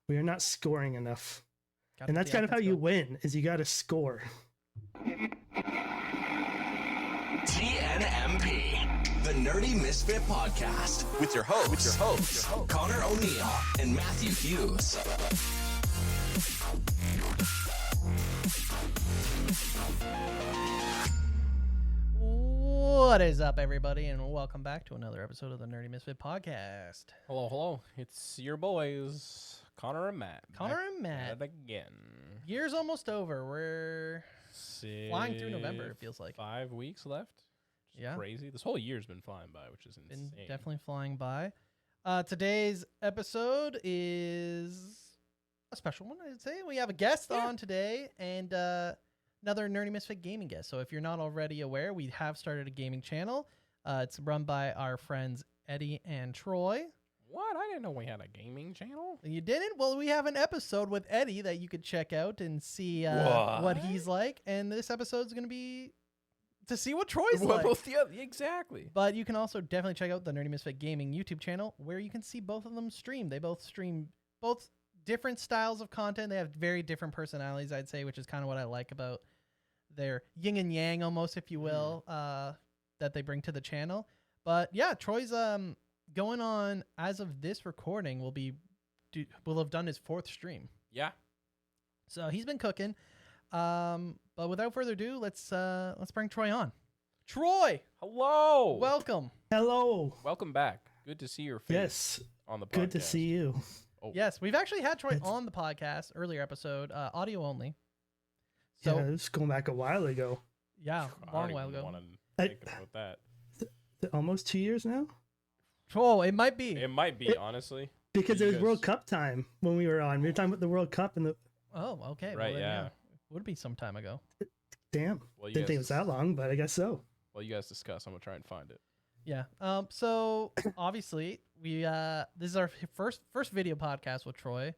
We are not scoring enough. Gotta And get that's the kind of how offense you going. win, is you got to score. TNMP, the Nerdy Misfit Podcast, with your hosts, Connor O'Neill and Matthew Hughes. What is up, everybody, and welcome back to another episode of the Nerdy Misfit Podcast. Hello. It's your boys, Connor and Matt. Connor Back and Matt. at it again. Year's almost over. We're flying through November, it feels like. 5 weeks left. Which is Yeah. crazy. This whole year's been flying by, which is Been insane. definitely flying by. Today's episode is a special one, I'd say. We have a guest on today and another Nerdy Misfit gaming guest. So if you're not already aware, we have started a gaming channel. It's run by our friends Eddie and Troy. What? I didn't know we had a gaming channel. You didn't? Well, we have an episode with Eddie that you could check out and see what he's like. And this episode is going to be to see what Troy's like. Yeah, exactly. But you can also definitely check out the Nerdy Misfit Gaming YouTube channel where you can see both of them stream. They both stream both different styles of content. They have very different personalities, I'd say, which is kind of what I like about their yin and yang almost, if you will, that they bring to the channel. But yeah, Troy's going on as of this recording will have done his 4th stream. Yeah. So he's been cooking. But without further ado, let's bring Troy on. Troy, Hello. welcome. Hello. Welcome back. Good to see your face Yes. on the podcast. Good to see you. Oh. Yes, we've actually had Troy It's- on the podcast earlier episode, audio only. So Yeah, this is going back a while ago. yeah, I long don't while even ago. want I- to think about that. Almost 2 years now? Oh, it might be. It might be, honestly. Because it You was guys- World Cup time when we were on. We were talking about the World Cup and the... Oh, okay. Right, well, then, yeah. Would be some time ago. Damn. Well, you Didn't think it guys- was that long, but I guess so. Well, you guys discuss. I'm going to try and find it. Yeah. So obviously we this is our first video podcast with Troy.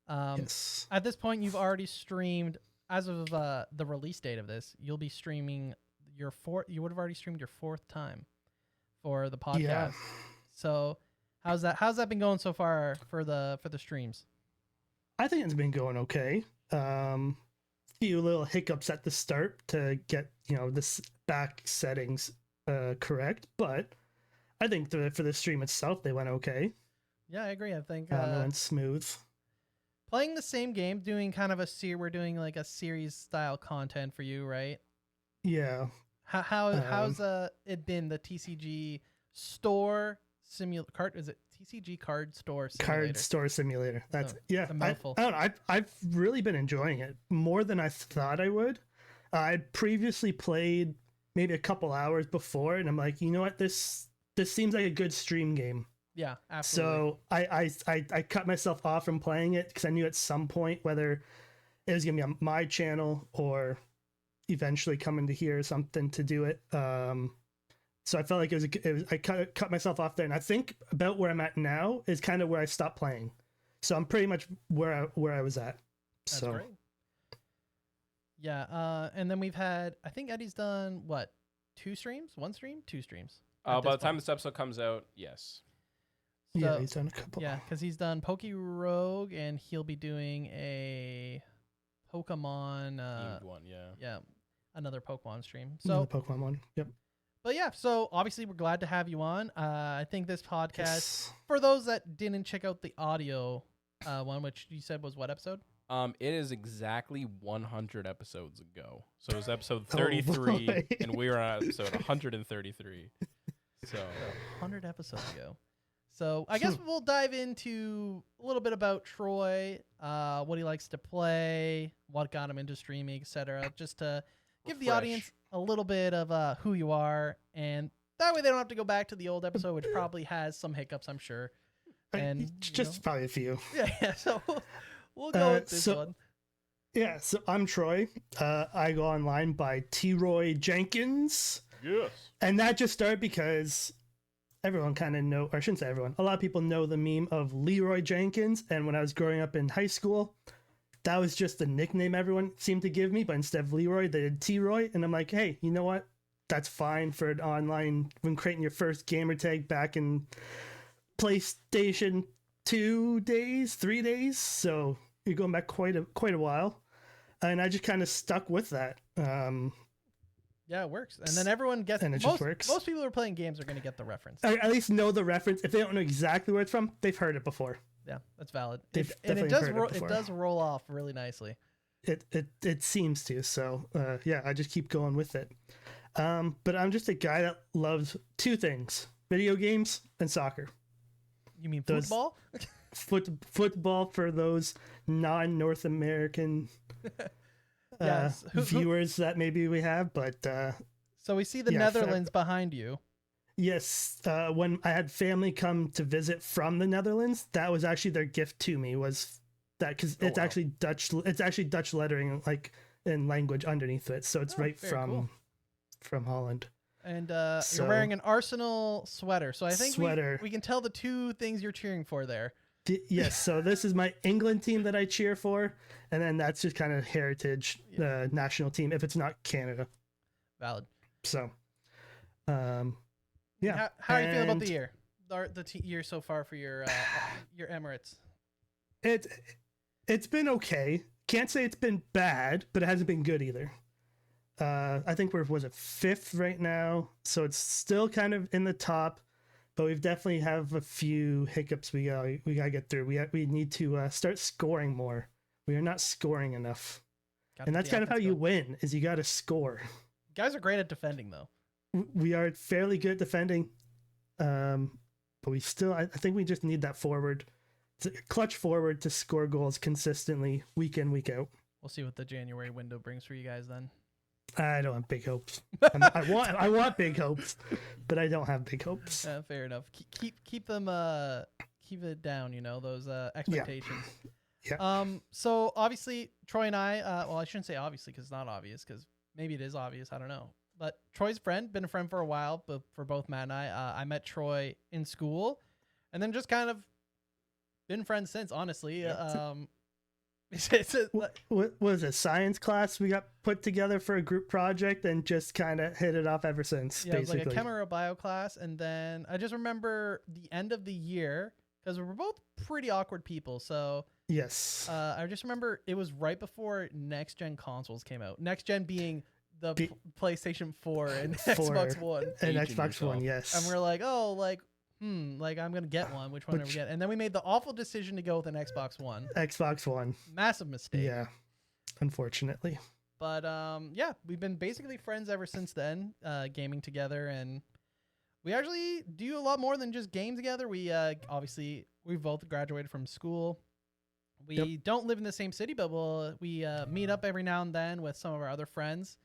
Yes. At this point, you've already streamed as of the release date of this. You'll be streaming your 4th. You would have already streamed your 4th time for the podcast. Yeah. So how's that been going so far for the streams? I think it's been going okay. Few little hiccups at the start to get, this back settings correct, but I think for the stream itself, they went okay. Yeah, I agree. I think It went smooth. playing the same game, doing kind of we're doing like a series style content for you, right? Yeah. How's it been, the TCG store card? Is it TCG card store simulator? Card store simulator. That's yeah. it's a mouthful. I don't know. I've really been enjoying it more than I thought I would. I'd previously played maybe a couple hours before, and I'm like, you know what, this seems like a good stream game. Yeah, absolutely. So I cut myself off from playing it because I knew at some point whether it was gonna be on my channel or eventually coming to here or something to do it. So I felt like I cut myself off there, and I think about where I'm at now is kind of where I stopped playing. So I'm pretty much where I was at. That's So great. Yeah, and then we've had, I think Eddie's done what, 2 streams, 1 stream, 2 streams. at By this the time point. this episode comes out, yes. yeah, So- he's done a couple. Yeah, because he's done Poke Rogue, and he'll be doing a Pokemon. Themed one, yeah. Yeah, another Pokemon stream. So So, the Pokemon one. Yep. but yeah, so obviously we're glad to have you on. I think this podcast, Yes. for those that didn't check out the audio one, which you said was what episode? It is exactly 100 episodes ago. So it was episode Oh, 33, boy. and we were on episode 133. So 100 episodes ago. So I guess we'll dive into a little bit about Troy, what he likes to play, what got him into streaming, etc. Just to give the Refresh. audience a little bit of who you are, and that way they don't have to go back to the old episode, which probably has some hiccups, I'm sure. And Just probably a few. yeah. So we'll go with this so- one. Yeah, so I'm Troy. I go online by T-RoyJankins. yes. And that just started because everyone kind of know, or I shouldn't say everyone, a lot of people know the meme of Leroy Jenkins. And when I was growing up in high school, that was just the nickname everyone seemed to give me. But instead of Leroy, they did T-Roy. And I'm like, hey, you know what? That's fine for an online, when creating your first gamer tag back in PlayStation 3 days. So you're going back quite a while. And I just kind of stuck with that. Yeah, it works. And then everyone gets, and it just works. Most people who are playing games are going to get the reference. At least know the reference. If they don't know exactly where it's from, they've heard it before. Yeah, that's valid. They've And it definitely heard it it before. does roll off really nicely. It seems to. So yeah, I just keep going with it. But I'm just a guy that loves two things: video games and soccer. You mean Those- football? Football for those non-North American Yes. viewers that maybe we have, but So we see the yeah, Netherlands behind you. yes, when I had family come to visit from the Netherlands, that was actually their gift to me, was that, because it's wow. actually Dutch. It's actually Dutch lettering, like in language underneath it, so it's Oh, right very cool. from Holland. And So- you're wearing an Arsenal sweater. So I think Sweater. we can tell the two things you're cheering for there. Yes, so this is my England team that I cheer for, and then that's just kind of heritage national team if it's not Canada. Valid. So, yeah. How are you feeling about And the year? The year so far for your Emirates? It's been okay. Can't say it's been bad, but it hasn't been good either. I think we're fifth right now, so it's still kind of in the top, but we've definitely have a few hiccups we gotta get through. We need to start scoring more. We are not scoring enough, and that's kind of how you win. Is you got to score. Guys are great at defending though. We are fairly good at defending, but we still. I think we just need that forward, clutch forward to score goals consistently, week in, week out. We'll see what the January window brings for you guys then. I don't have big hopes. I want big hopes, but I don't have big hopes. Fair enough. Keep them keep it down. You know those expectations. Yeah. So obviously Troy and I. Well, I shouldn't say obviously because it's not obvious because maybe it is obvious. I don't know. But Troy's been a friend for a while. But for both Matt and I met Troy in school, and then just kind of been friends since. Honestly, What was it? Science class we got put together for a group project and just kind of hit it off ever since. Yeah, it was basically. like a chem or a bio class, and then I just remember the end of the year because we're both pretty awkward people. So Yes. I just remember it was right before next gen consoles came out. Next gen being the PlayStation 4 and Xbox One, And Aging Xbox One, yourself. yes. and we're like, oh, like I'm gonna get one. Which one do we get? And then we made the awful decision to go with an Xbox One. Xbox One. Massive mistake. Yeah. Unfortunately. But yeah, we've been basically friends ever since then, gaming together, and we actually do a lot more than just game together. We obviously we've both graduated from school. We don't live in the same city, but we meet up every now and then with some of our other friends,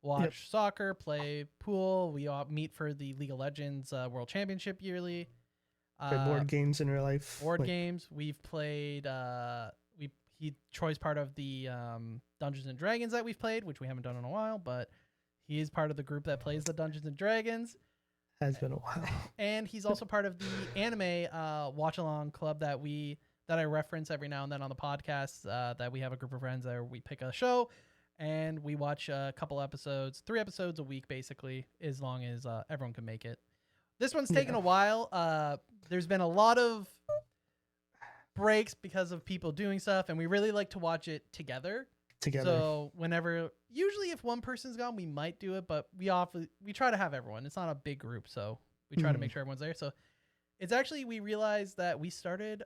watch soccer, play pool. We all meet for the League of Legends World Championship yearly. Play board games in real life. Board games. We've played. Troy's part of the Dungeons and Dragons that we've played, which we haven't done in a while, but he is part of the group that plays the Dungeons and Dragons. Has been a while. And he's also part of the anime watch along club that I reference every now and then on the podcast. That we have a group of friends that we pick a show and we watch a couple episodes, 3 episodes a week, basically, as long as everyone can make it. This one's taken a while. There's been a lot of breaks because of people doing stuff, and we really like to watch it together. So usually if one person's gone, we might do it, but we try to have everyone. It's not a big group, so we try to make sure everyone's there. So it's actually, we realized that we started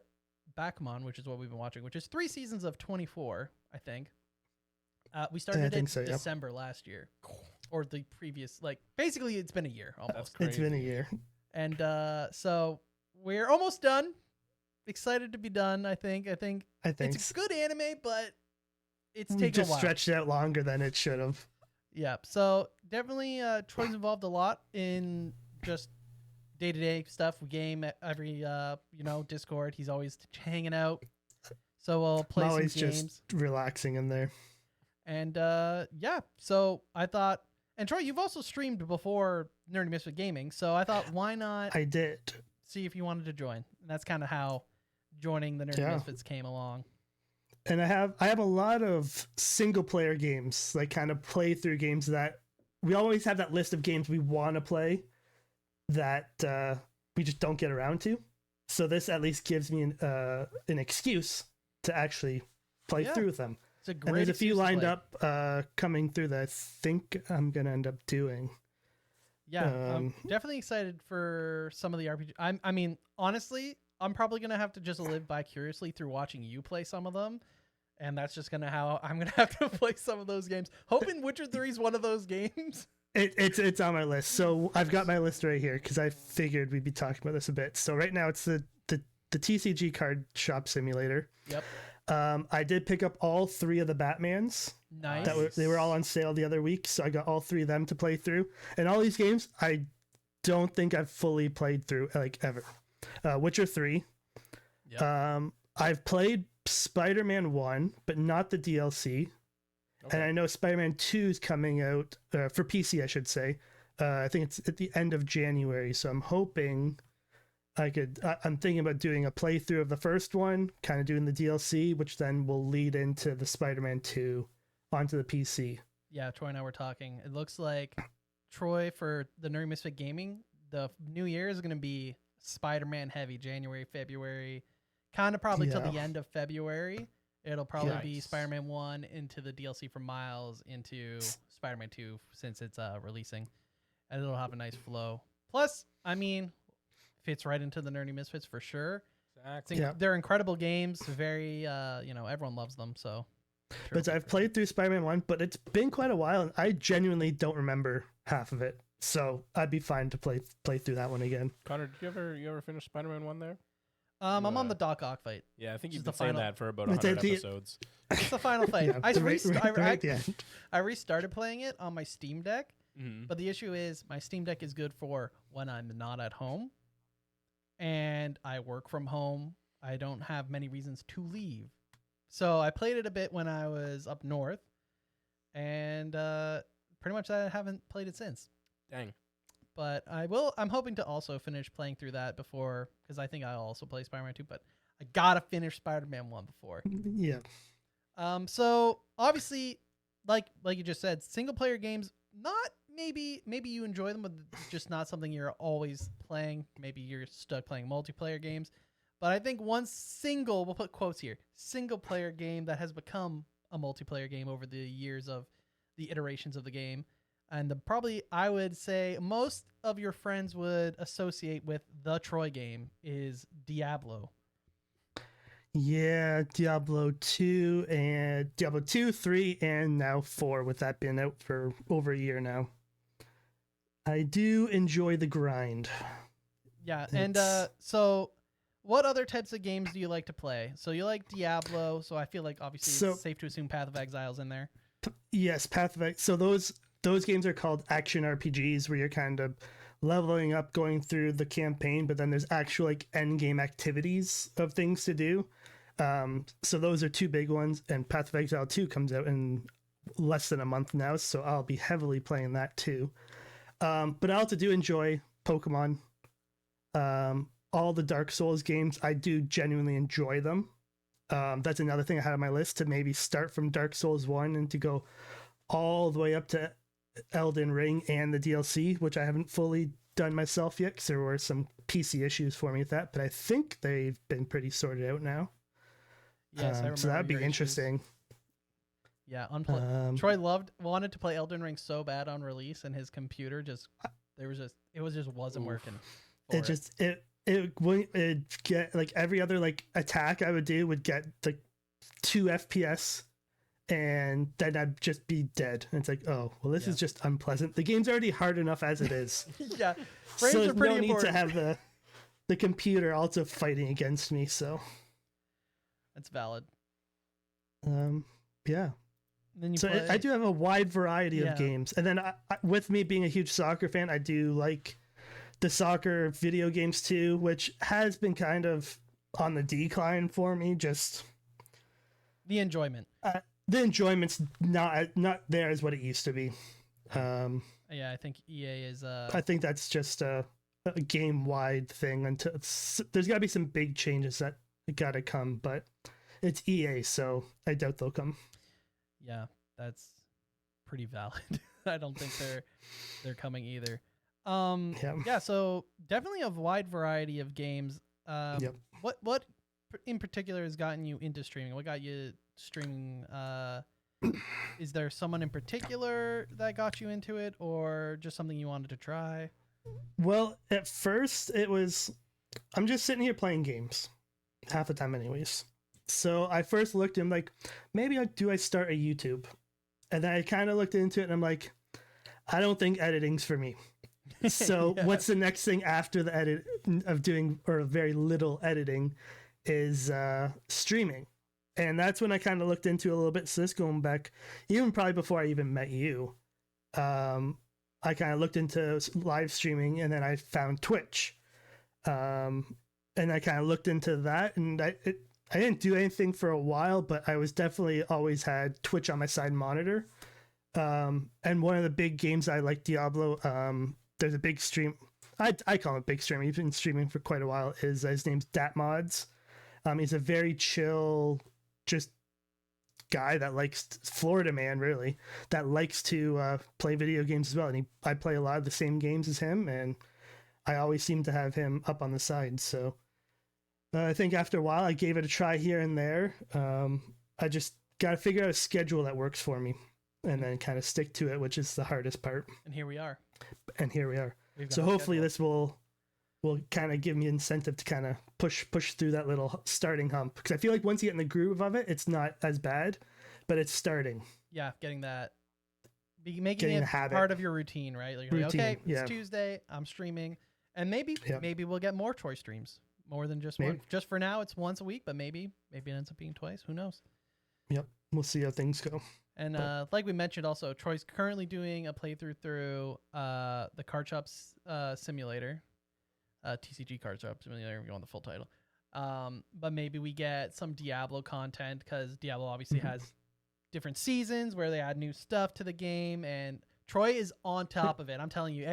Backmon, which is what we've been watching, which is 3 seasons of 24, I think. We started in December last year, or the previous, basically it's been a year almost. It's been a year. And so we're almost done. Excited to be done. I think it's a good anime, but it's taken just a while. Stretched out longer than it should have. Yeah. So definitely, Troy's involved a lot in just day-to-day stuff. We game at every Discord. He's always hanging out. So we'll play some games. Just relaxing in there. And yeah. So I thought, and Troy, you've also streamed before Nerdy Misfit Gaming. So I thought, why not? I did. See if you wanted to join. And that's kind of how joining the Nerdy Misfits came along. And I have a lot of single player games, like kind of playthrough games that we always have that list of games we want to play that we just don't get around to. So this at least gives me an excuse to actually play Yeah. through them. It's a great And there's a few excuse to lined play. up coming through that I think I'm gonna end up doing. Yeah, I'm definitely excited for some of the RPG. I mean, honestly, I'm probably gonna have to just live vicariously through watching you play some of them, and that's just how I'm gonna have to play some of those games. Hoping Witcher 3 is one of those games. It's on my list. So I've got my list right here because I figured we'd be talking about this a bit. So right now it's the TCG card shop simulator. Yep. I did pick up all 3 of the Batmans. Nice. They were all on sale the other week, so I got all 3 of them to play through. And all these games, I don't think I've fully played through like ever. Witcher 3. Yep. I've played Spider-Man 1, but not the DLC. Okay. And I know Spider-Man 2 is coming out for PC, I should say. I think it's at the end of January, so I'm hoping I'm thinking about doing a playthrough of the first one, kind of doing the DLC, which then will lead into the Spider-Man 2 onto the PC. Yeah, Troy and I were talking. It looks like Troy, for the Nerdy Misfit Gaming, the new year is going to be Spider-Man heavy, January, February, kind of probably till the end of February. It'll probably be Nice. Spider-Man 1 into the DLC for Miles into Spider-Man 2 since it's releasing. And it'll have a nice flow. Plus, I mean, fits right into the Nerdy Misfits for sure. Exactly. Yeah. They're incredible games. Very, everyone loves them. So, sure But it'll be I've great. played through Spider-Man 1, but it's been quite a while, and I genuinely don't remember half of it. So I'd be fine to play through that one again. Connor, did you ever finish Spider-Man 1 there? I'm on the Doc Ock fight. Yeah, I think This you've is been the saying final- that for about It's 100 at the- episodes. It's the final fight. Yeah, I right at the end. I restarted playing it on my Steam Deck, Mm-hmm. but the issue is my Steam Deck is good for when I'm not at home and I work from home. I don't have many reasons to leave. So I played it a bit when I was up north, and pretty much I haven't played it since. Dang. But I'm hoping to also finish playing through that before, because I think I'll also play Spider-Man 2, but I gotta finish Spider-Man 1 before. Yeah. So obviously, like you just said, single player games, not maybe you enjoy them, but just not something you're always playing. Maybe you're stuck playing multiplayer games. But I think we'll put quotes here, single player game that has become a multiplayer game over the years of the iterations of the game. And probably I would say most of your friends would associate with the Troy game is Diablo. Yeah, Diablo 2 and Diablo 2, 3, and now 4, with that being out for over a year now. I do enjoy the grind. Yeah, and It's- so what other types of games do you like to play? So you like Diablo, so I feel like obviously it's safe to assume Path of Exile's in there. Yes, Path of X. So those games are called action RPGs, where you're kind of leveling up, going through the campaign, but then there's actual like end game activities of things to do. So those are 2 big ones, and Path of Exile 2 comes out in less than a month now, so I'll be heavily playing that too. But I also do enjoy Pokemon. All the Dark Souls games, I do genuinely enjoy them. That's another thing I had on my list, to maybe start from Dark Souls 1 and to go all the way up to Elden Ring and the DLC, which I haven't fully done myself yet because there were some PC issues for me with that, but I think they've been pretty sorted out now. Yes, I remember. So that'd be your issues. interesting. Yeah, Troy wanted to play Elden Ring so bad on release, and his computer wasn't working. It get like every other like attack I would do would get like 2 FPS, and then I'd just be dead. And it's like, oh well, this is just unpleasant. The game's already hard enough as it is. Yeah, frames So are there's pretty no need important. to have the computer also fighting against me. So That's valid. yeah. Then you So play, I do have a wide variety Yeah. of games, and then with me being a huge soccer fan, I do like the soccer video games too, which has been kind of on the decline for me. Just the enjoyment. the enjoyment's not there as what it used to be. Yeah, I think EA is. I think that's just a game wide thing. Until there's got to be some big changes that got to come, but it's EA, so I doubt they'll come. Yeah, that's pretty valid. I don't think they're coming either. Yeah, so definitely a wide variety of games. Yep. What in particular has gotten you into streaming? What got you streaming? Is there someone in particular that got you into it, or just something you wanted to try? Well, at first it was, I'm just sitting here playing games, half the time anyways. So I first looked and like, maybe I start a YouTube, and then I kind of looked into it and I'm like, I don't think editing's for me. So Yeah. what's the next thing after the edit of doing or very little editing is streaming. And that's when I kind of looked into it a little bit. So this going back, even probably before I even met you, I kind of looked into live streaming, and then I found Twitch. And I kind of looked into that, and I didn't do anything for a while, but I was definitely always had Twitch on my side monitor. And one of the big games I like, Diablo, there's a big stream. I call him a big streamer. He's been streaming for quite a while. His name's DatMods. He's a very chill, just guy that likes Florida man, really, that likes to play video games as well. And I play a lot of the same games as him, and I always seem to have him up on the side. So I think after a while, I gave it a try here and there. I just got to figure out a schedule that works for me, and then kind of stick to it, which is the hardest part. And here we are. So hopefully this will kind of give me incentive to kind of push through that little starting hump, because I feel like once you get in the groove of it, it's not as bad, but it's starting. Yeah, getting making Getting it a habit. part of your routine, right? Like, you're like, Routine, okay, yeah. it's Tuesday, I'm streaming, and maybe we'll get more Troy streams, more than just Maybe. one. Just for now, it's once a week, but maybe it ends up being twice. Who knows? Yep, we'll see how things go. And like we mentioned, also Troy's currently doing a playthrough through the Card Shops Simulator. TCG Card Shop Simulator, if you want the full title. But maybe we get some Diablo content, because Diablo obviously has different seasons where they add new stuff to the game, and Troy is on top of it. I'm telling you,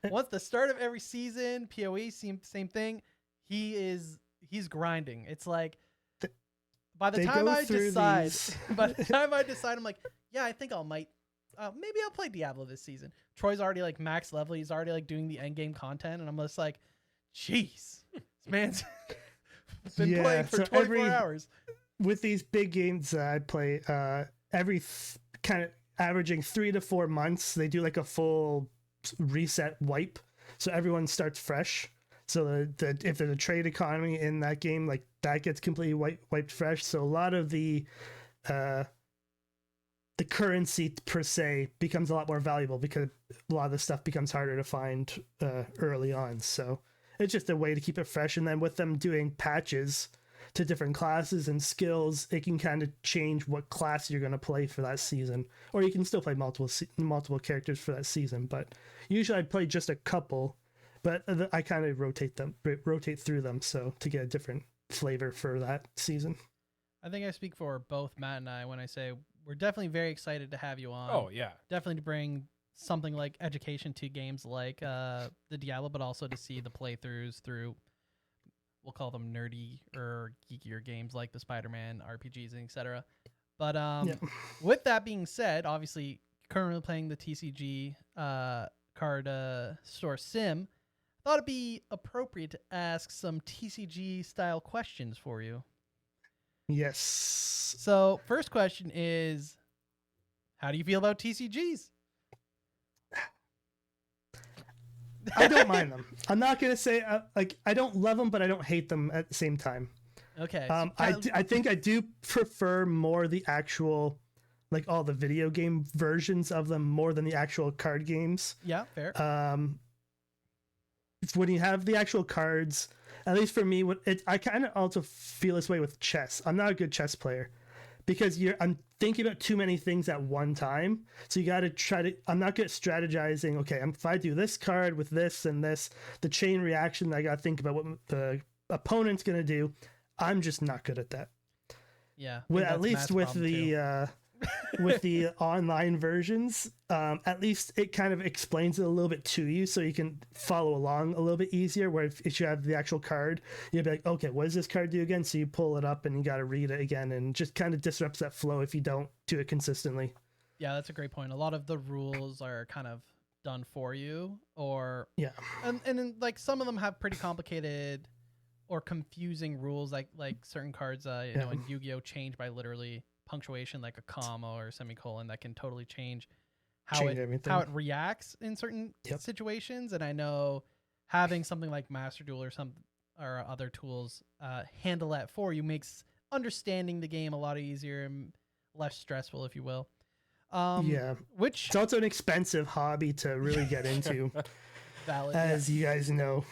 once the start of every season, PoE same thing. He's grinding. It's like by the time I decide, I'm like, yeah, I think maybe I'll play Diablo this season. Troy's already like max level. He's already like doing the end game content, and I'm just like, jeez, this man's been playing for 24 hours. With these big games I play, every kind of averaging 3 to 4 months, they do like a full reset wipe, so everyone starts fresh. So if there's a trade economy in that game, like that gets completely wiped fresh. So a lot of the currency per se becomes a lot more valuable, because a lot of the stuff becomes harder to find early on. So it's just a way to keep it fresh. And then with them doing patches to different classes and skills, it can kind of change what class you're going to play for that season. Or you can still play multiple characters for that season. But usually I play just a couple, but I kind of rotate through them, so to get a different flavor for that season. I think I speak for both Matt and I when I say we're definitely very excited to have you on. Oh yeah, Definitely to bring something like education to games like the Diablo, but also to see the playthroughs through, we'll call them nerdy or geekier games like the Spider-Man RPGs and etc. But with that being said, obviously currently playing the TCG card store sim, thought it'd be appropriate to ask some TCG style questions for you. Yes. So first question is, how do you feel about TCGs? I don't mind them. I'm not gonna say I don't love them, but I don't hate them at the same time. Okay. I think I do prefer more the actual, like all the video game versions of them more than the actual card games. Yeah, fair. When you have the actual cards, at least for me, I kind of also feel this way with chess. I'm not a good chess player, because I'm thinking about too many things at one time. So you got to try to, I'm not good at strategizing. Okay, if I do this card with this and this, the chain reaction, I got to think about what the opponent's going to do. I'm just not good at that. Yeah. At least with the with the online versions, at least it kind of explains it a little bit to you, so you can follow along a little bit easier. Where if you have the actual card, you'll be like, okay, what does this card do again? So you pull it up and you got to read it again, and just kind of disrupts that flow if you don't do it consistently. Yeah, that's a great point. A lot of the rules are kind of done for you, or yeah, and then like some of them have pretty complicated or confusing rules like certain cards you know in Yu-Gi-Oh change by literally punctuation, like a comma or a semicolon, that can totally change how it reacts in certain situations. And I know having something like Master Duel or other tools handle that for you makes understanding the game a lot easier and less stressful, if you will. Which it's also an expensive hobby to really get into. Valid, as you guys know.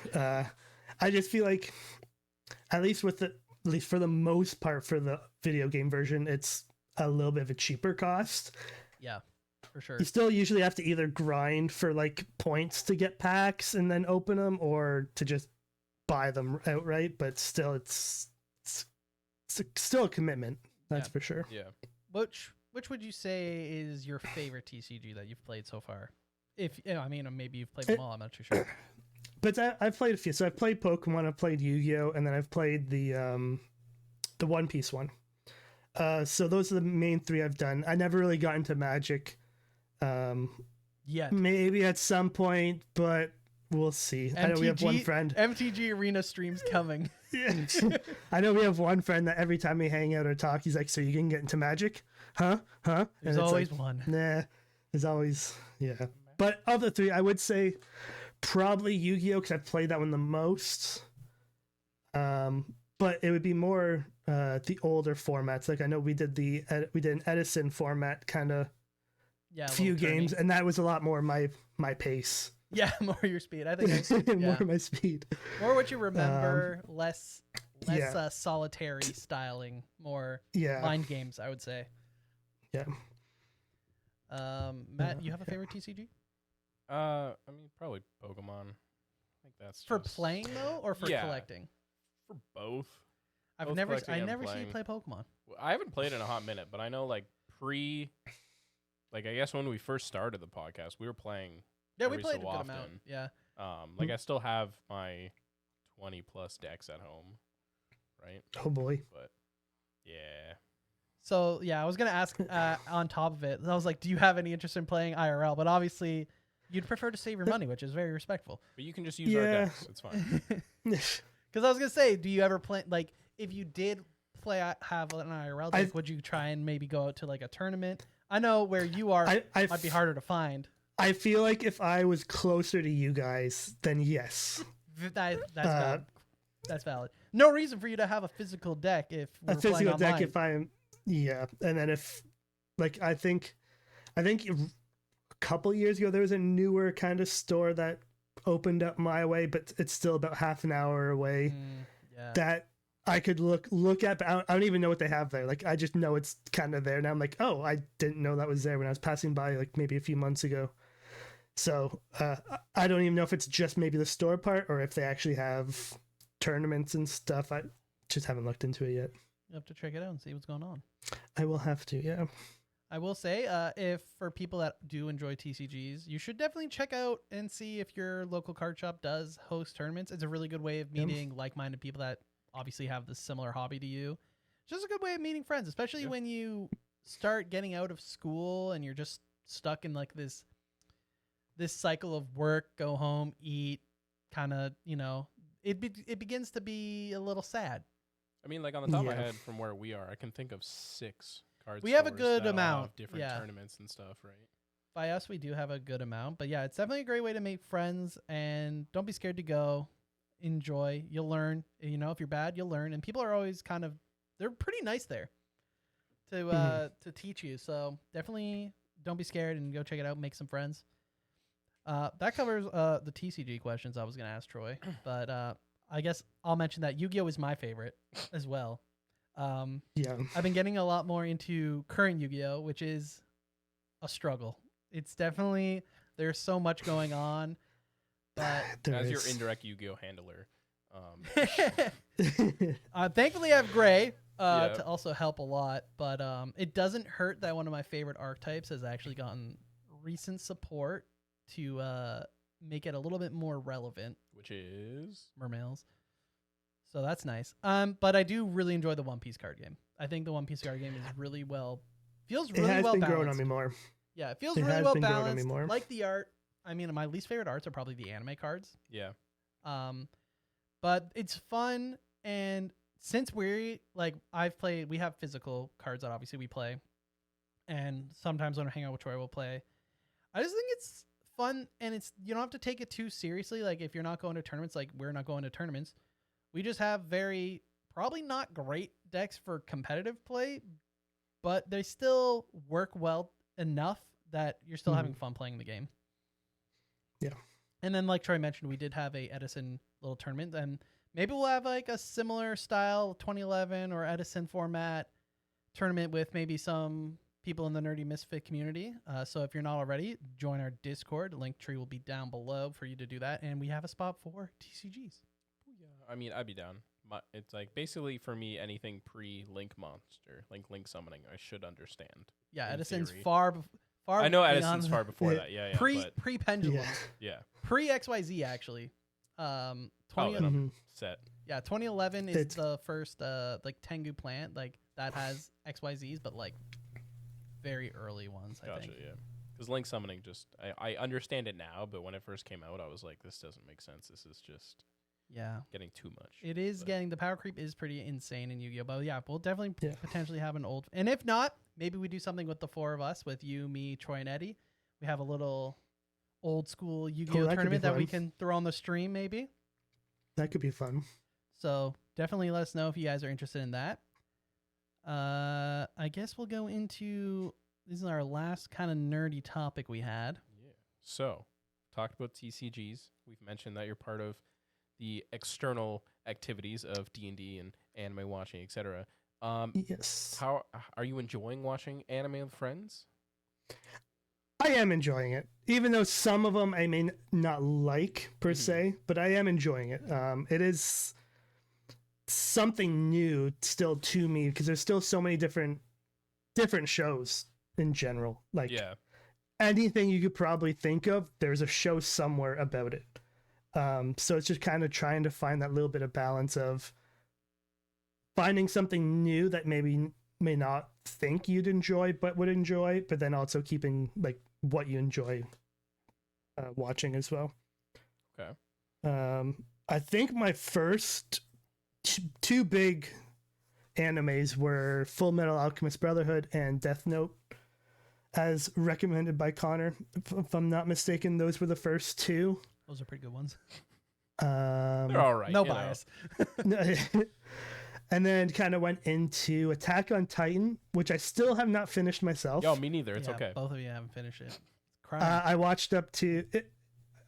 I just feel like, at least for the most part, for the video game version, it's a little bit of a cheaper cost. Yeah, for sure. You still usually have to either grind for like points to get packs and then open them, or to just buy them outright. But still, it's still a commitment. That's for sure. Yeah. Which would you say is your favorite TCG that you've played so far? If I mean, maybe you've played them all. I'm not too sure. But I've played a few. So I've played Pokemon, I've played Yu-Gi-Oh, and then I've played the One Piece one. So those are the main three I've done. I never really got into Magic. Yet. Maybe at some point, but we'll see. I know we have one friend. MTG Arena stream's coming. Yeah. I know we have one friend that every time we hang out or talk, he's like, "So you can get into Magic? Huh? There's always one. Nah, there's always, yeah. But of the three, I would say probably Yu-Gi-Oh, because I've played that one the most. But it would be more the older formats. Like I know we did an Edison format kind of few games, and that was a lot more my pace. Yeah, more your speed. I think more my speed. More what you remember, less solitary styling, more mind games, I would say. Yeah. Matt, you have a favorite TCG? I mean, probably Pokemon. I think that's for playing though, or for collecting. For both. I never seen you play Pokemon. I haven't played in a hot minute, but I know like I guess when we first started the podcast, we were playing. Yeah, we played a good amount. Yeah. Like I still have my 20 plus decks at home, right? Oh boy. But yeah. So yeah, I was gonna ask on top of it. I was like, do you have any interest in playing IRL? But obviously, you'd prefer to save your money, which is very respectful. But you can just use our decks. It's fine. Because I was gonna say, do you ever play like if you did have an IRL deck, would you try and maybe go out to like a tournament? I know where you are might be harder to find. I feel like if I was closer to you guys, then yes. That's valid. That's valid. No reason for you to have a physical deck if we're a physical playing deck if I'm and then if like I think a couple years ago there was a newer kind of store that opened up my way, but it's still about half an hour away. That I could look at, but I don't even know what they have there. Like I just know it's kind of there. Now I'm like, oh, I didn't know that was there when I was passing by like maybe a few months ago. So I don't even know if it's just maybe the store part or if they actually have tournaments and stuff. I just haven't looked into it yet. You have to check it out and see what's going on. I will have to, yeah. I will say, if for people that do enjoy TCGs, you should definitely check out and see if your local card shop does host tournaments. It's a really good way of meeting like-minded people that obviously have this similar hobby to you. It's just a good way of meeting friends, especially when you start getting out of school and you're just stuck in like this cycle of work, go home, eat, kind of, it begins to be a little sad. I mean, like on the top of my head from where we are, I can think of 6 cards. We have a good amount of different tournaments and stuff, right? By us, we do have a good amount, but yeah, it's definitely a great way to make friends, and don't be scared to go. Enjoy. You'll learn. If you're bad, you'll learn, and people are always they're pretty nice there to teach you. So definitely don't be scared and go check it out. Make some friends. That covers the TCG questions I was going to ask Troy, but I guess I'll mention that Yu-Gi-Oh is my favorite as well. I've been getting a lot more into current Yu-Gi-Oh, which is a struggle. It's definitely, there's so much going on, but as your indirect Yu-Gi-Oh handler, thankfully I have Gray to also help a lot, but it doesn't hurt that one of my favorite archetypes has actually gotten recent support to make it a little bit more relevant, which is Mermails. So that's nice. But I do really enjoy the One Piece card game. I think the One Piece card game is feels really well balanced. It has been growing on me more. Yeah, it feels really well balanced. Like the art. I mean, my least favorite arts are probably the anime cards. Yeah. But it's fun. And since we have physical cards that obviously we play, and sometimes when I hang out with Troy, we'll play. I just think it's fun, and you don't have to take it too seriously. Like if you're not going to tournaments, like we're not going to tournaments, we just have probably not great decks for competitive play, but they still work well enough that you're still having fun playing the game. Yeah. And then like Troy mentioned, we did have a Edison little tournament, and maybe we'll have like a similar style 2011 or Edison format tournament with maybe some people in the Nerdy Misfit community. So if you're not already, join our Discord. Link tree will be down below for you to do that. And we have a spot for TCGs. Yeah, I mean, I'd be down. It's like basically for me, anything pre-Link Monster, Link Summoning, I should understand. Yeah, Edison's theory. far. I know beyond Edison's far before that. Yeah, yeah. Pre Pendulum. Yeah. Pre XYZ actually. 20 set. Yeah, 2011 is the first like Tengu plant like that has XYZs, but like very early ones. I think. Yeah. Because Link Summoning I understand it now, but when it first came out, I was like, this doesn't make sense. This is just getting too much. It is getting the power creep is pretty insane in Yu-Gi-Oh! But yeah, we'll definitely potentially have an old, and if not, maybe we do something with the four of us, with you, me, Troy, and Eddie. We have a little old school Yu-Gi-Oh! Tournament that we can throw on the stream, maybe. That could be fun. So definitely let us know if you guys are interested in that. I guess we'll go into, this is our last kind of nerdy topic we had. Yeah. So, talked about TCGs. We've mentioned that you're part of the external activities of D&D and anime watching, etc. Yes. How are you enjoying watching anime with friends? I am enjoying it, even though some of them I may not like per se, but I am enjoying it. It is something new still to me because there's still so many different shows in general. Like anything you could probably think of, there's a show somewhere about it. So it's just kind of trying to find that little bit of balance of finding something new that maybe may not think you'd enjoy but would enjoy, but then also keeping like what you enjoy watching as well. Okay. I think my first two big animes were Full Metal Alchemist Brotherhood and Death Note, as recommended by Connor. If I'm not mistaken, those were the first two. Those are pretty good ones. They're all right. No bias. And then kind of went into Attack on Titan, which I still have not finished myself. Yo, me neither. It's okay. Both of you haven't finished it. I watched up to it.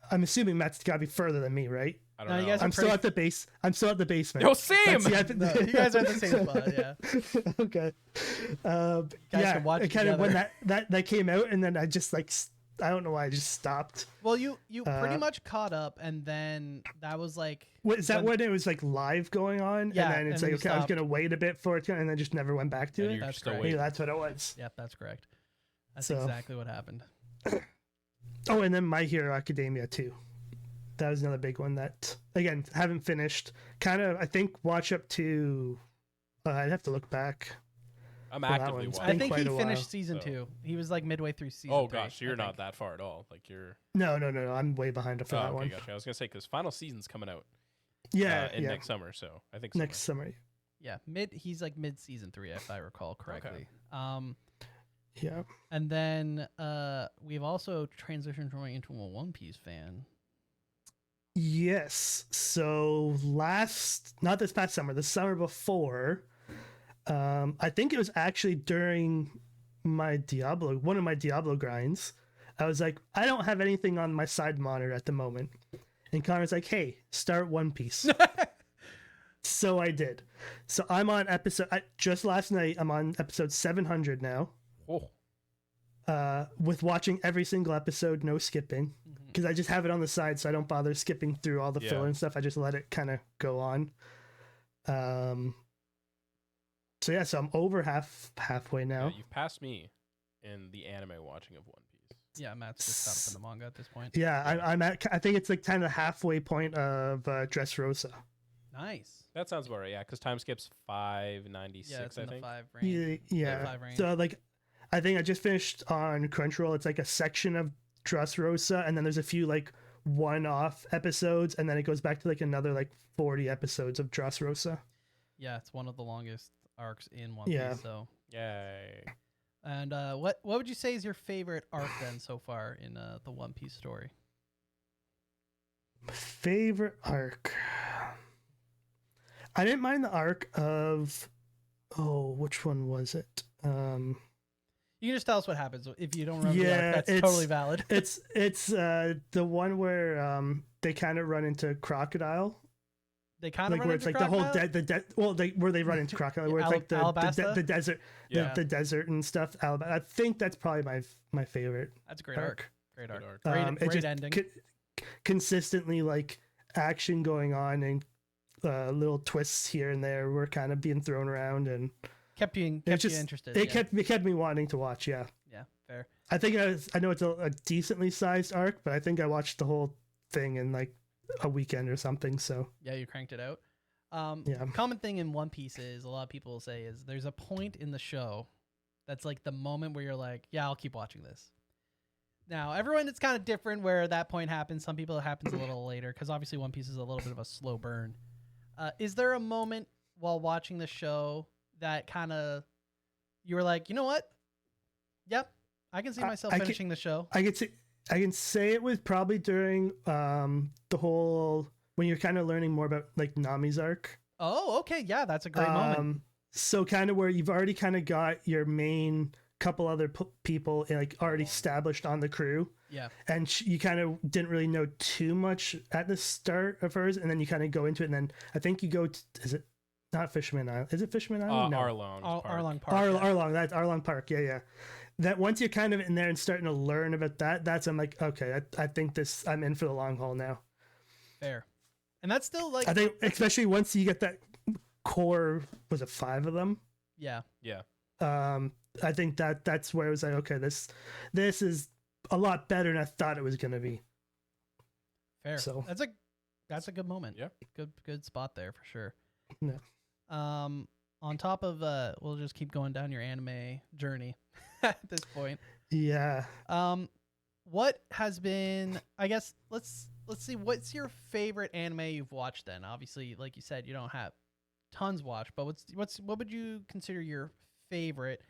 I'm assuming Matt's got to be further than me, right? I don't know. I'm still at the base. I'm still at the basement. Yo, same. You guys are at the same spot. Yeah. Okay. Guys can watch kind of when that came out, and then I just like I don't know why I just stopped. Well, you pretty much caught up, and then that was like. Is that when it was like live going on? Yeah, and then it's like, okay, I was gonna wait a bit for it, and then just never went back to it. That's correct. Maybe that's what it was. Yep, that's correct. That's exactly what happened. Oh, and then My Hero Academia too. That was another big one that, again, haven't finished. Kind of, I think, watch up to. I'd have to look back. I'm actively watching. I think he finished season 2. He was like midway through season 3. Oh gosh, you're not that far at all. Like you're. No. I'm way behind for that one. Gotcha. I was gonna say because final season's coming out. Next summer, so I think next summer. Yeah, he's like mid season 3, if I recall correctly. Okay. Yeah. And then we've also transitioned Troy into a One Piece fan. Yes. So not this past summer, the summer before, I think it was actually during one of my Diablo grinds. I was like, I don't have anything on my side monitor at the moment. And Connor's like, hey, start One Piece. So I did. So I'm on just last night, I'm on episode 700 now. Oh. With watching every single episode, no skipping. Because I just have it on the side, so I don't bother skipping through all the filler and stuff. I just let it kind of go on. So I'm over halfway now. Yeah, you've passed me in the anime watching of One Piece. Yeah, Matt's just caught up in the manga at this point. Yeah, I'm at. I think it's like kind of the halfway point of Dressrosa. Nice. That sounds about right. Yeah, because time skips 596. Yeah, it's in I think. the 5 range. Yeah. 5 range. So like, I think I just finished on Crunchyroll. It's like a section of Dressrosa, and then there's a few like one-off episodes, and then it goes back to like another like 40 episodes of Dressrosa. Yeah, it's one of the longest arcs in One Yeah. Piece. So, Yay. and what would you say is your favorite arc then so far in the One Piece story? Favorite arc. I didn't mind the arc of. Oh, which one was it? You can just tell us what happens if you don't remember. Yeah, the arc. That's it's- totally valid. It's the one where they kind of run into Crocodile. They kind of Like where it's like the whole where they run into Crocodile, where it's like the Alabasta? desert, Yeah. the desert and stuff. Alabama. I think that's probably my favorite That's a great arc. Great Good arc. arc. Great, it great just ending. Consistently like action going on and little twists here and there were kind of being thrown around, and kept you just- interested. it kept me wanting to watch. Yeah, Fair. I think I know it's a decently sized arc, but I think I watched the whole thing in like a weekend or something. So Yeah, you cranked it out. Yeah. Common thing in One Piece is a lot of people will say is there's a point in the show that's like the moment where you're like, yeah, I'll keep watching this. Now, everyone, it's kind of different where that point happens. Some people it happens a little later because obviously One Piece is a little bit of a slow burn. Is there a moment while watching the show that kind of you were like, you know what? Yep, I can see myself finishing the show. I can say it was probably during the whole when you're kind of learning more about like Nami's arc. Oh, okay, yeah, that's a great moment. So kind of where you've already kind of got your main couple other people like already established on the crew. Yeah, And you kind of didn't really know too much at the start of hers, and then you kind of go into it, and then I think you go to, is it not Fisherman Island? Is it Fisherman Island? No. Arlong. Arlong Park. Yeah. Arlong, that's Arlong Park. Yeah. That once you're kind of in there and starting to learn about that's I'm like, okay, I think I'm in for the long haul now. Fair. And that's still like I think especially once you get that core, was it 5 of them? yeah. Yeah. I think that's where it was like, okay, this is a lot better than I thought it was gonna be. Fair. So- That's a good moment. Yeah. Good spot there for sure. Yeah. On top of we'll just keep going down your anime journey at this point. Yeah. What has been, I guess let's see, what's your favorite anime you've watched then? Obviously, like you said, you don't have tons watched, but what would you consider your favorite?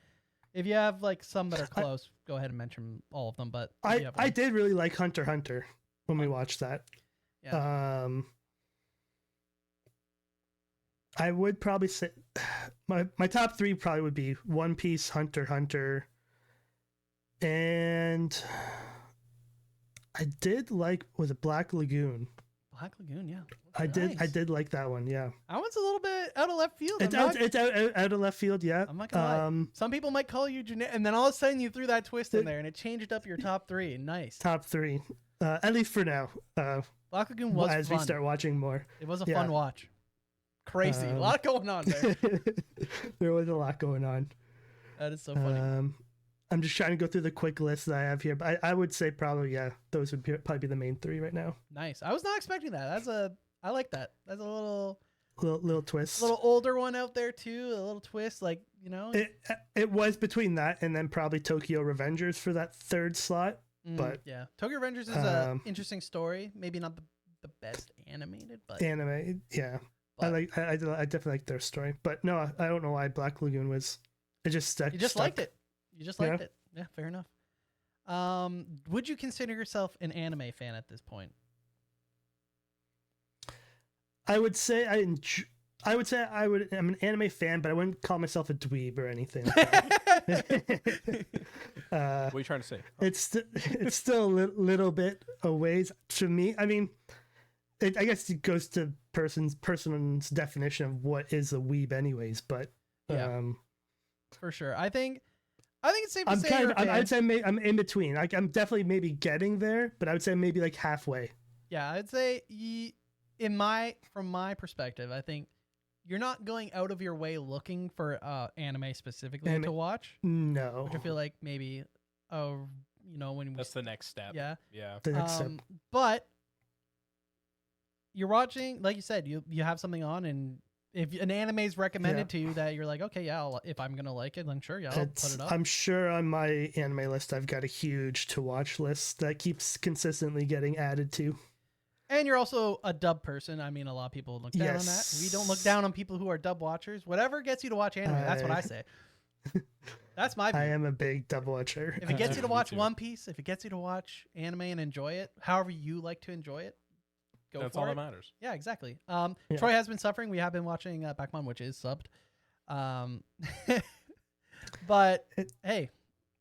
If you have like some that are close, go ahead and mention all of them, but if you have I one. did really like Hunter x Hunter when we watched that. Yeah. I would probably say my top 3 probably would be One Piece, Hunter x Hunter, and I did like, was it Black Lagoon? Black Lagoon, yeah. I Nice. did like that one. Yeah, That one's a little bit out of left field. it's out of left field. Yeah, I'm not gonna lie. Some people might call you generic, and then all of a sudden you threw that twist in there, and it changed up your top 3. Nice. top 3, at least for now. Black Lagoon was as fun. we start watching more, It was a Yeah. fun watch. Crazy, a lot going on there. there was a lot going on. That is so funny. I'm just trying to go through the quick list that I have here, but I would say probably, yeah, those would probably be the main 3 right now. Nice. I was not expecting that. I like that. That's a Little twist. little older one out there too. A little twist, like It was between that and then probably Tokyo Revengers for that 3rd slot. but, yeah, Tokyo Revengers is a interesting story. Maybe not the best animated, but Anime, yeah. I definitely like their story, but no, I don't know why Black Lagoon was. It just stuck. you just stuck. liked it. You just liked it. Yeah, fair enough. Would you consider yourself an anime fan at this point? I would say I'm an anime fan, but I wouldn't call myself a dweeb or anything. What are you trying to say? It's still a little bit a ways to me. I mean, I guess it goes to person's definition of what is a weeb, anyways. But Yeah. For sure. I think it's safe to say I'd say I'm in between. Like I'm definitely maybe getting there, but I would say maybe like halfway. Yeah, I'd say from my perspective, I think you're not going out of your way looking for anime specifically to watch. No. Which I feel like maybe when That's the next step. yeah. Yeah. The next step. But you're watching, like you said, you have something on, and if an anime is recommended to you that you're like, okay, yeah, if I'm gonna like it, then sure, yeah, I'll put it up. I'm sure on my anime list, I've got a huge to watch list that keeps consistently getting added to. And you're also a dub person. I mean, a lot of people look down on that. We don't look down on people who are dub watchers. Whatever gets you to watch anime, that's what I say. That's my view. I am a big dub watcher. If it gets you to watch One Piece, if it gets you to watch anime and enjoy it, however you like to enjoy it, go That's for all it. that matters. Yeah, exactly. Troy has been suffering. We have been watching Backmon, which is subbed. But hey,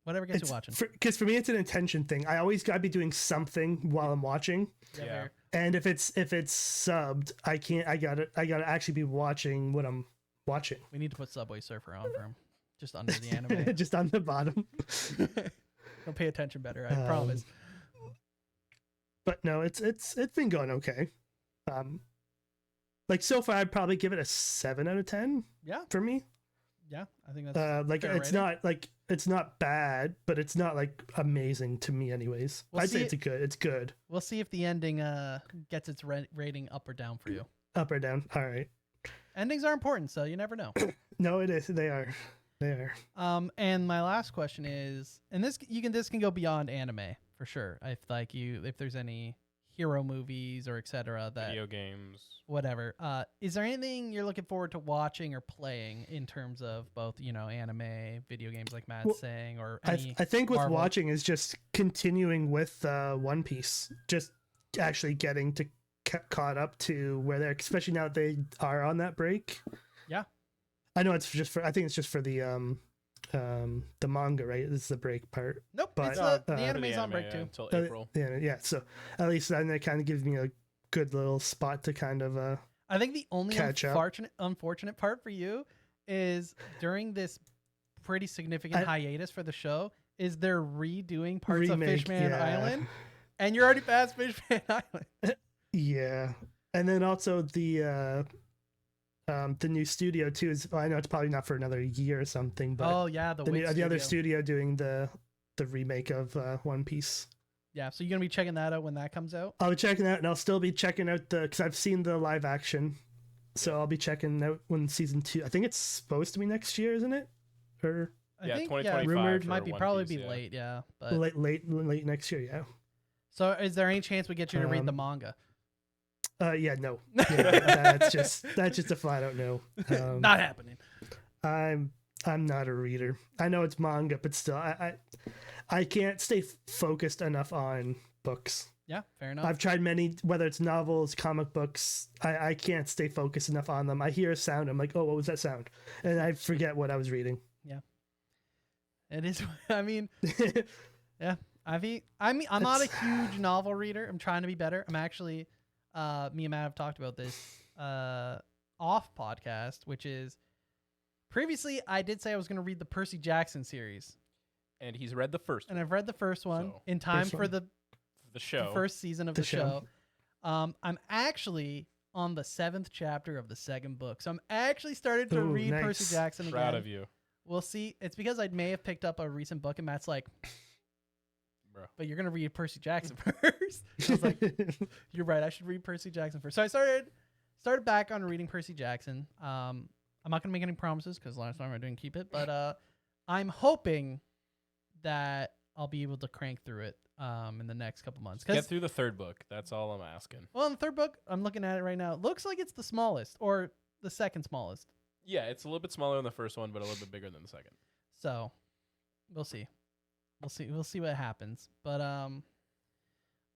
whatever gets you watching. Because for me, it's an intention thing. I always gotta be doing something while I'm watching. Yeah. And if it's subbed, I can't. I gotta actually be watching what I'm watching. We need to put Subway Surfer on for him, just under the anime. Just on the bottom. Don't pay attention better. I promise. But no, it's been going okay. Like so far, I'd probably give it a 7 out of 10. Yeah, for me. Yeah, I think that's like fair it's rating. not like it's not bad, but it's not like amazing to me, anyways. We'll I'd see say it's good. We'll see if the ending gets its rating up or down for you. Up or down. All right. Endings are important, so you never know. No, it is. They are. And my last question is, and this can go beyond anime for sure. If there's any hero movies or etc. that Video games, whatever. Is there anything you're looking forward to watching or playing in terms of both, anime, video games like Matt's saying, or any I think with Marvel? watching is just continuing with One Piece, just actually getting to caught up to where they're, especially now that they are on that break. Yeah, I know it's just for. I think it's just for the manga, right? This is the break part. Nope, But, it's the anime's on break too. until April. Yeah. So at least then it kind of gives me a good little spot to kind of I think the only catch up. unfortunate part for you is during this pretty significant hiatus for the show is they're redoing parts of Fishman Island, and you're already past Fishman Island. Yeah, and then also the new studio too is. Well, I know it's probably not for another year or something, but the other studio doing the remake of One Piece. Yeah, so you're gonna be checking that out when that comes out. I'll be checking that, and I'll still be checking out because I've seen the live action, so I'll be checking out when season 2. I think it's supposed to be next year, isn't it? Or I think 2025 rumored for might be One probably Piece, be yeah. late, yeah. But late next year, yeah. So is there any chance we get you to read the manga? Yeah, no. Yeah, that's just a flat out no. Not happening. I'm not a reader. I know it's manga, but still, I can't stay focused enough on books. Yeah, fair enough. I've tried many, whether it's novels, comic books. I can't stay focused enough on them. I hear a sound, I'm like, oh, what was that sound? And I forget what I was reading. Yeah, it is. I mean, yeah. I'm not a huge novel reader. I'm trying to be better. I'm actually, me and Matt have talked about this off podcast, which is previously I did say I was going to read the Percy Jackson series, And he's read the first one. and I've read the first one So, in time first for one. the show. first season of the show. I'm actually on the 7th chapter of the second book, so I'm actually started to Ooh, read nice. Percy Jackson again. Proud of you, We'll see. It's because I may have picked up a recent book, and Matt's like, bro. but you're gonna read Percy Jackson first. I was like, you're right. I should read Percy Jackson first. So I started back on reading Percy Jackson. I'm not gonna make any promises because last time I didn't keep it, but I'm hoping that I'll be able to crank through it in the next couple months. Get through the third book. That's all I'm asking. Well, in the third book, I'm looking at it right now. It looks like it's the smallest or the second smallest. Yeah, it's a little bit smaller than the first one, but a little bit bigger than the second. So we'll see. We'll see what happens. But I'm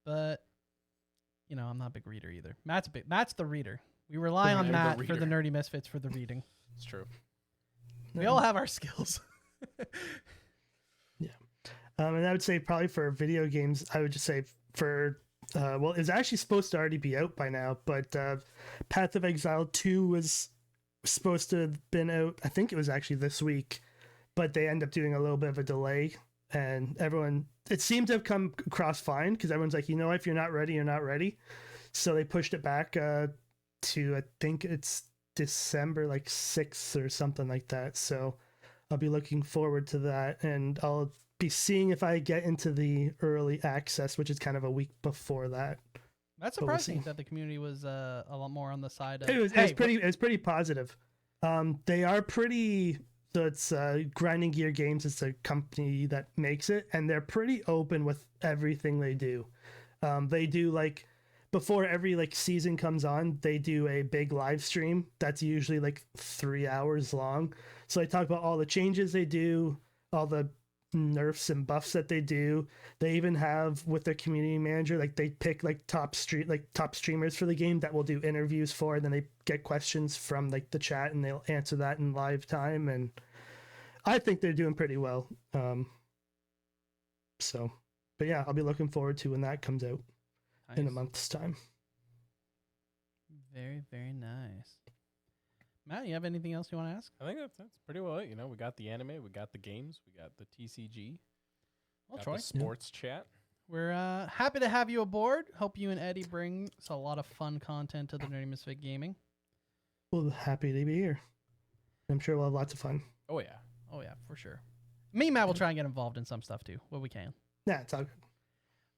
not a big reader either. Matt's the reader. We rely on I'm the Matt for reader. the Nerdy Misfits for the reading. It's true. We all have our skills. And I would say probably for video games, I would just say for well, it was actually supposed to already be out by now, but Path of Exile 2 was supposed to have been out. I think it was actually this week, but they end up doing a little bit of a delay, and it seemed to have come across fine because everyone's like, if you're not ready, you're not ready. So they pushed it back to I think it's December 6th or something like that. So I'll be looking forward to that, and I'll be seeing if I get into the early access, which is kind of a week before that. That's But we'll surprising see. that the community was a lot more on the side of. It was pretty positive. They are pretty. So it's Grinding Gear Games. It's a company that makes it, and they're pretty open with everything they do. They do before every like season comes on, they do a big live stream that's usually like 3 hours long. So they talk about all the changes they do, all the nerfs and buffs that they do. They even have with their community manager, like they pick like top streamers for the game that will do interviews for, and then they get questions from like the chat and they'll answer that in live time. And I think they're doing pretty well. But yeah, I'll be looking forward to when that comes out in a month's time. Very, very nice. Matt, you have anything else you want to ask? I think that's pretty well it. You know, we got the anime, we got the games, we got the TCG, Well, got Troy, the sports chat. we're happy to have you aboard. Hope you and Eddie bring us a lot of fun content to the Nerdy Misfit Gaming. Well, happy to be here. I'm sure we'll have lots of fun. Oh yeah. Oh, yeah, for sure. Me and Matt will try and get involved in some stuff, too, what we can. Yeah, it's all good.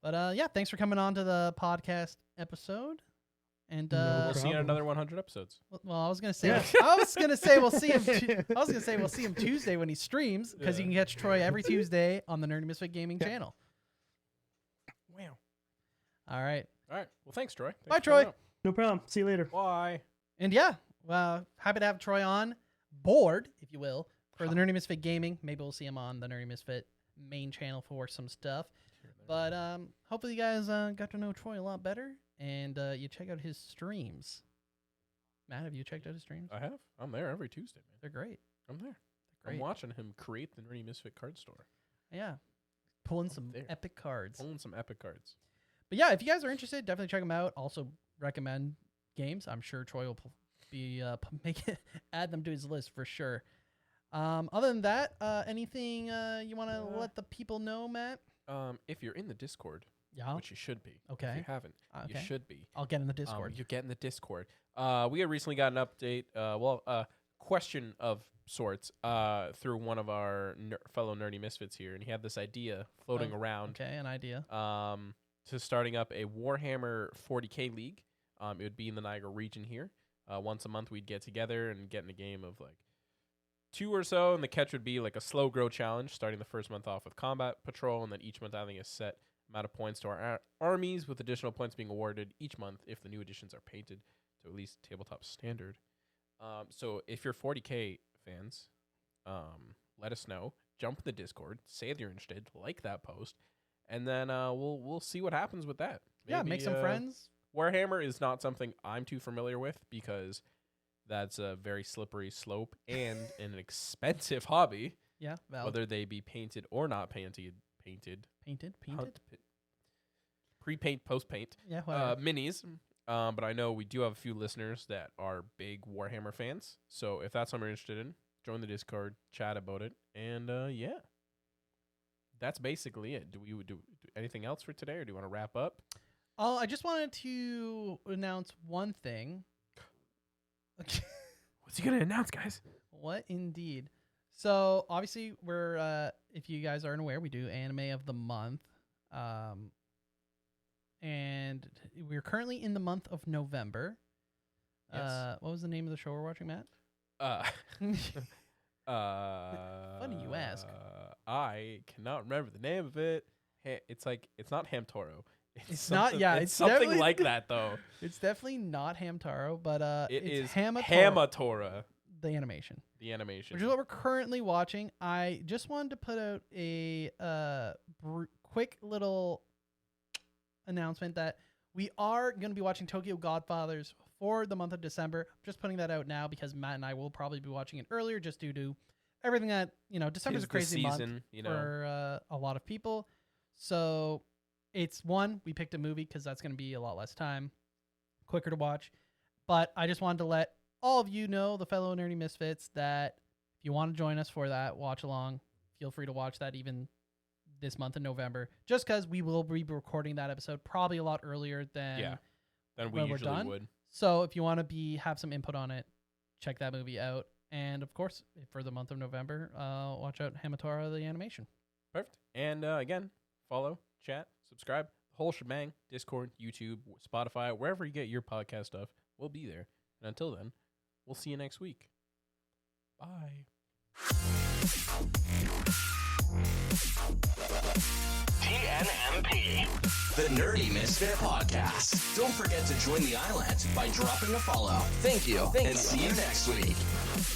But, yeah, thanks for coming on to the podcast episode. And No We'll see you in problem. another 100 episodes. well, I was gonna say, Yeah. I was gonna say we'll see him. I was gonna say we'll see him Tuesday when he streams, because you Yeah. can catch Troy every Tuesday on the Nerdy Misfit Gaming Yeah. channel. Wow. All right, All right. Well, thanks, Troy. Bye, Thanks for coming Troy. out. No problem. See you later. Bye. and yeah, well, happy to have Troy on board, if you will, for the Nerdy Misfit Gaming. Maybe we'll see him on the Nerdy Misfit main channel for some stuff. But hopefully you guys got to know Troy a lot better, and you check out his streams. Matt, have you checked out his streams? I have. I'm there every Tuesday, man. They're great. I'm there. Great. I'm watching him create the Nerdy Misfit card store. Yeah, pulling some there. epic cards. Pulling some epic cards. But yeah, if you guys are interested, definitely check them out. Also recommend games. I'm sure Troy will be add them to his list for sure. Other than that, anything you want to let the people know, Matt? If you're in the Discord, Yeah. which you should be. Okay. If you haven't, you Okay. should be. I'll get in the Discord. You get in the Discord. We had recently got an update. Question of sorts through one of our fellow Nerdy Misfits here, and he had this idea floating around. Okay, an idea. To starting up a Warhammer 40K league. It would be in the Niagara region here. Once a month, we'd get together and get in a game of like 2 or so, and the catch would be like a slow grow challenge, starting the first month off with combat patrol, and then each month adding a set amount of points to our armies, with additional points being awarded each month if the new additions are painted to at least tabletop standard. So if you're 40K fans, let us know. Jump in the Discord, say that you're interested, like that post, and then we'll see what happens with that. Yeah, make some friends. Warhammer is not something I'm too familiar with because that's a very slippery slope and an expensive hobby, Yeah, valid. whether they be painted or not painted. Painted. Pre-paint, post-paint. Yeah, whatever. Minis. But I know we do have a few listeners that are big Warhammer fans. So if that's something you're interested in, join the Discord, chat about it, and yeah. That's basically it. Do we do anything else for today, or do you want to wrap up? Oh, I just wanted to announce one thing. What's he gonna announce, guys? What indeed? So obviously we're if you guys aren't aware, we do anime of the month. And we're currently in the month of November. Yes. What was the name of the show we're watching, Matt? Funny you ask. I cannot remember the name of it. It's not Hamtaro. It's not- something- yeah, it's it's something definitely- like that though. It's definitely not Hamtaro, but It it's is Hamatora, Hamatora, the animation, the animation. which is what we're currently watching. I just wanted to put out a quick little announcement that we are going to be watching Tokyo Godfathers for the month of December. Just putting that out now because Matt and I will probably be watching it earlier just due to everything that, December's a Tis the crazy season, month for a lot of people. So it's we picked a movie because that's going to be a lot less time, quicker to watch. But I just wanted to let all of you know, the fellow Nerdy Misfits, that if you want to join us for that watch along, feel free to watch that even this month in November, just because we will be recording that episode probably a lot earlier than Then we when we're usually done. would. So if you want to have some input on it, check that movie out. And of course, for the month of November, watch out Hamatora the animation. Perfect. And again, follow, chat, subscribe, the whole shebang. Discord, YouTube, Spotify, wherever you get your podcast stuff, we'll be there. And until then, we'll see you next week. Bye. TNMP, the The Nerdy Misfit Podcast. Don't forget to join the island by dropping a follow. Thank you, and see you next week.